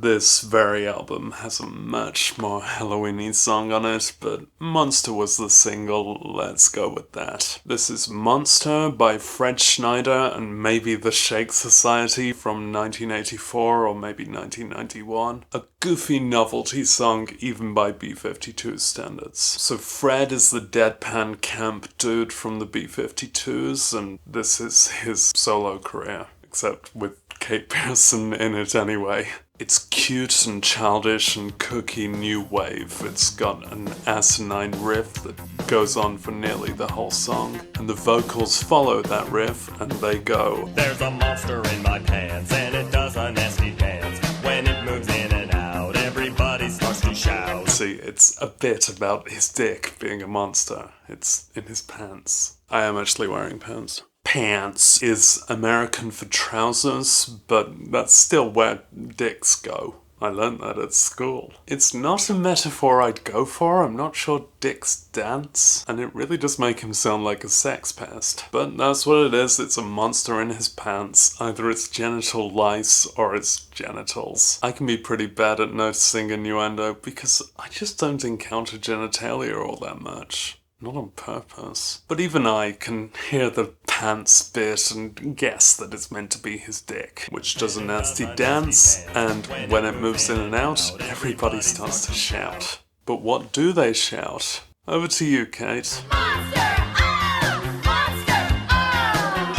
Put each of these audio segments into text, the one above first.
This very album has a much more Halloween-y song on it, but Monster was the single, let's go with that. This is Monster by Fred Schneider and maybe the Shake Society from 1984 or maybe 1991. A goofy novelty song even by B-52 standards. So Fred is the deadpan camp dude from the B-52s, and this is his solo career, except with Kate Pearson in it anyway. It's cute and childish and kooky new wave. It's got an asinine riff that goes on for nearly the whole song, and the vocals follow that riff, and they go, "There's a monster in my pants, and it does a nasty dance. When it moves in and out, everybody starts to shout." See, it's a bit about his dick being a monster. It's in his pants. I am actually wearing pants. Pants is American for trousers, but that's still where dicks go. I learned that at school. It's not a metaphor I'd go for. I'm not sure dicks dance, and it really does make him sound like a sex pest. But that's what it is. It's a monster in his pants. Either it's genital lice or it's genitals. I can be pretty bad at noticing innuendo because I just don't encounter genitalia all that much. Not on purpose. But even I can hear the pants bit and guess that it's meant to be his dick, which does a nasty dance, and when it moves in and out, everybody starts to shout. But what do they shout? Over to you, Kate. Monster! Oh! Monster! Oh!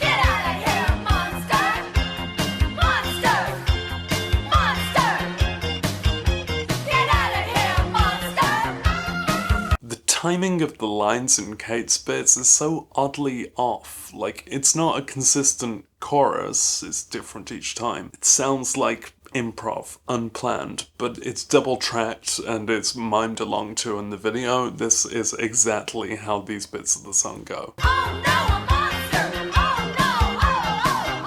Get out of here, monster! Monster! Monster! Get out of here, monster! The timing of the lines in Kate's bits is so oddly off. Like, it's not a consistent chorus, it's different each time. It sounds like improv, unplanned, but it's double-tracked and it's mimed along to in the video. This is exactly how these bits of the song go. Oh no, a monster! Oh no!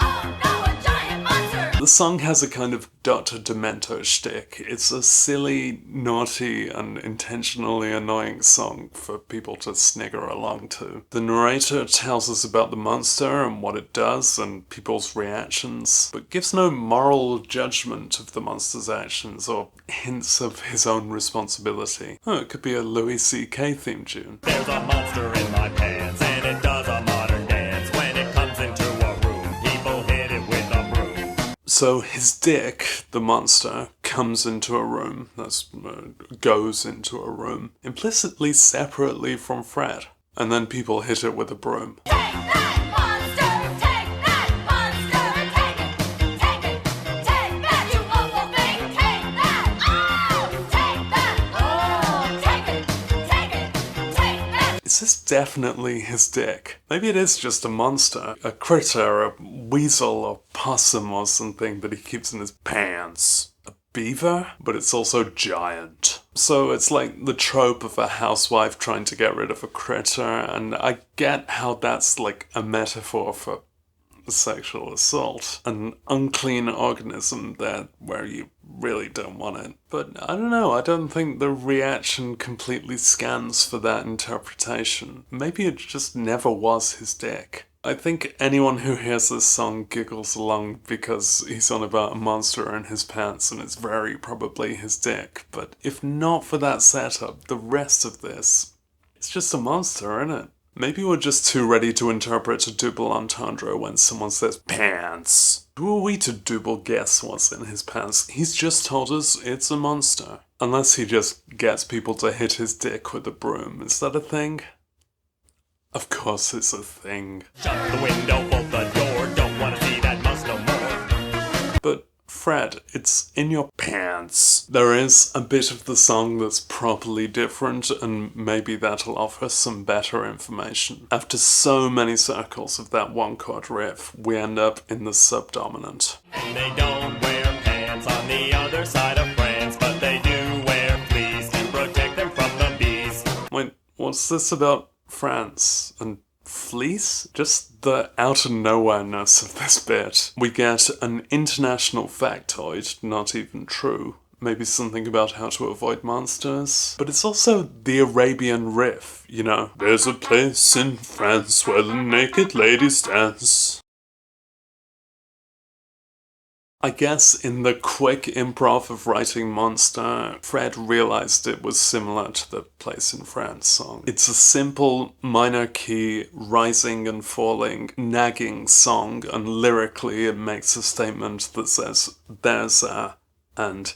Oh no, a giant monster! The song has a kind of Dr. Demento shtick. It's a silly, naughty, and intentionally annoying song for people to snigger along to. The narrator tells us about the monster and what it does and people's reactions, but gives no moral judgment of the monster's actions or hints of his own responsibility. Oh, it could be a Louis C.K. theme tune. "There's a monster in my pants, and it does a modern dance. When it comes into a room, people hit it with a broom." So his dick, the monster, comes into a room, goes into a room, implicitly separately from Fred, and then people hit it with a broom. Take that, monster! Take that, monster! Take it! Take it! Take that, you awful thing! Take that! Oh! Take that! Oh! Take it! Take it! Take that! Is this definitely his dick? Maybe it is just a monster, a critter, a weasel or possum or something that he keeps in his pants. A beaver? But it's also giant. So it's like the trope of a housewife trying to get rid of a critter, and I get how that's like a metaphor for sexual assault. An unclean organism there where you really don't want it. But I don't know, I don't think the reaction completely scans for that interpretation. Maybe it just never was his dick. I think anyone who hears this song giggles along because he's on about a monster in his pants and it's very probably his dick. But if not for that setup, the rest of this, it's just a monster, isn't it? Maybe we're just too ready to interpret a double entendre when someone says pants. Who are we to double guess what's in his pants? He's just told us it's a monster. Unless he just gets people to hit his dick with a broom. Is that a thing? Of course it's a thing. "Shut the window, bolt the door, don't wanna see that muss no more." But Fred, it's in your pants. There is a bit of the song that's properly different, and maybe that'll offer some better information. After so many circles of that one chord riff, we end up in the subdominant. "And they don't wear pants on the other side of France, but they do wear fleece to protect them from the bees." Wait, what's this about France and fleece? Just the out-of-nowhereness of this bit. We get an international factoid, not even true. Maybe something about how to avoid monsters. But it's also the Arabian riff, you know. There's a place in France where the naked ladies dance. I guess in the quick improv of writing Monster, Fred realized it was similar to the Place in France song. It's a simple minor key, rising and falling, nagging song, and lyrically it makes a statement that says, "There's a," and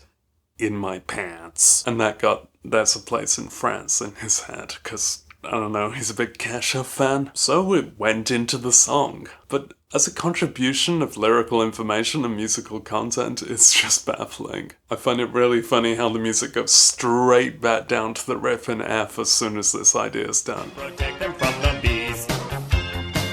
"in my pants." And that got "There's a Place in France" in his head, because I don't know, he's a big Kesha fan. So it went into the song. But as a contribution of lyrical information and musical content, it's just baffling. I find it really funny how the music goes straight back down to the riff in F as soon as this idea is done. Protect them from the bees.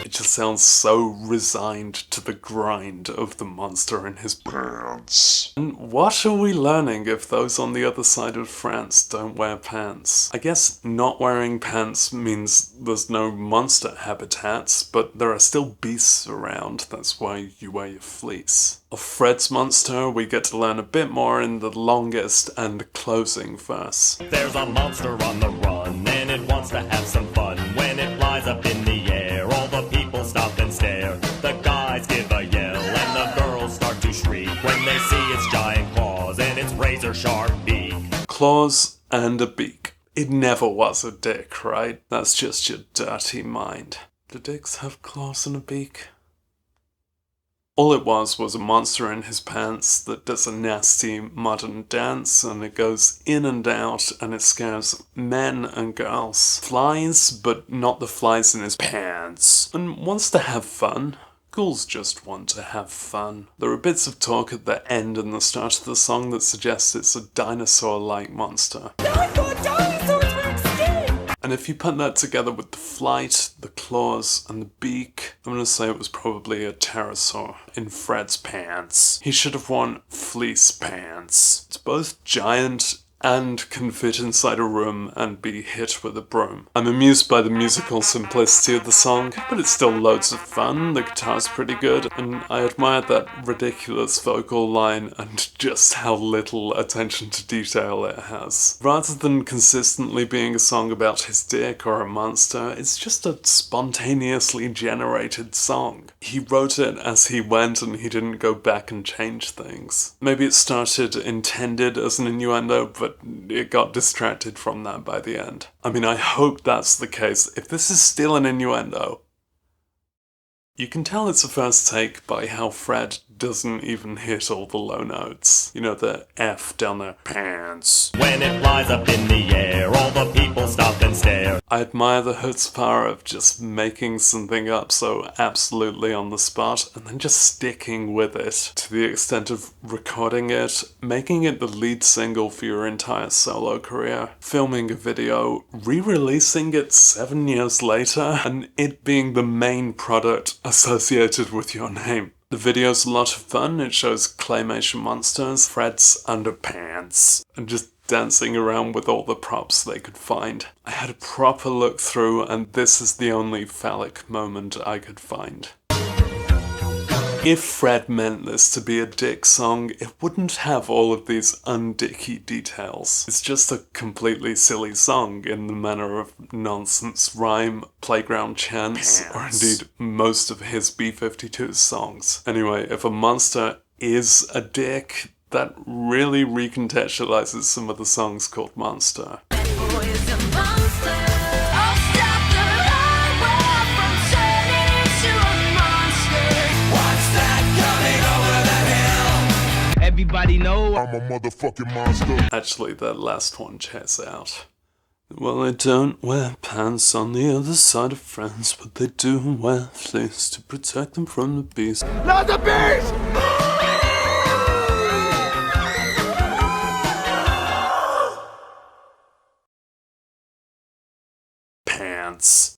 It just sounds so resigned to the grind of the monster in his pants. And what are we learning if those on the other side of France don't wear pants? I guess not wearing pants means there's no monster habitats, but there are still beasts around. That's why you wear your fleece. Of Fred's monster, we get to learn a bit more in the longest and closing verse. There's a monster on the run, and it wants to have some fun. When it flies up in the air, all the people stop and stare. The guys give a yell, and the girls start to shriek when they see its giant claws and its razor-sharp beak. Claws and a beak. It never was a dick, right? That's just your dirty mind. Do dicks have claws and a beak? All it was a monster in his pants that does a nasty modern dance, and it goes in and out, and it scares men and girls. Flies, but not the flies in his pants. And wants to have fun. Ghouls just want to have fun. There are bits of talk at the end and the start of the song that suggest it's a dinosaur-like monster. I thought dinosaurs were extinct! And if you put that together with the flight, the claws, and the beak, I'm gonna say it was probably a pterosaur in Fred's pants. He should have worn fleece pants. It's both giant and can fit inside a room and be hit with a broom. I'm amused by the musical simplicity of the song, but it's still loads of fun. The guitar's pretty good, and I admire that ridiculous vocal line and just how little attention to detail it has. Rather than consistently being a song about his dick or a monster, it's just a spontaneously generated song. He wrote it as he went and he didn't go back and change things. Maybe it started intended as an innuendo, but it got distracted from that by the end. I mean, I hope that's the case. If this is still an innuendo, you can tell it's a first take by how Fred doesn't even hit all the low notes. You know, the F down there, pants. When it flies up in the air, all the people stop and stare. I admire the chutzpah of just making something up so absolutely on the spot and then just sticking with it to the extent of recording it, making it the lead single for your entire solo career, filming a video, re-releasing it 7 years later, and it being the main product associated with your name. The video's a lot of fun. It shows claymation monsters, Fred's underpants, and just dancing around with all the props they could find. I had a proper look through, and this is the only phallic moment I could find. If Fred meant this to be a dick song, it wouldn't have all of these undicky details. It's just a completely silly song in the manner of nonsense rhyme, playground chants, or indeed most of his B-52's songs. Anyway, if a monster is a dick, that really recontextualizes some of the songs called Monster. Boy is a monster. I'll stop the highway from turning into a monster. What's that coming over the hill? Everybody know I'm a motherfucking monster. Actually, that last one checks out. Well, they don't wear pants on the other side of France, but they do wear fleece to protect them from the beast. Not the beast! Pants.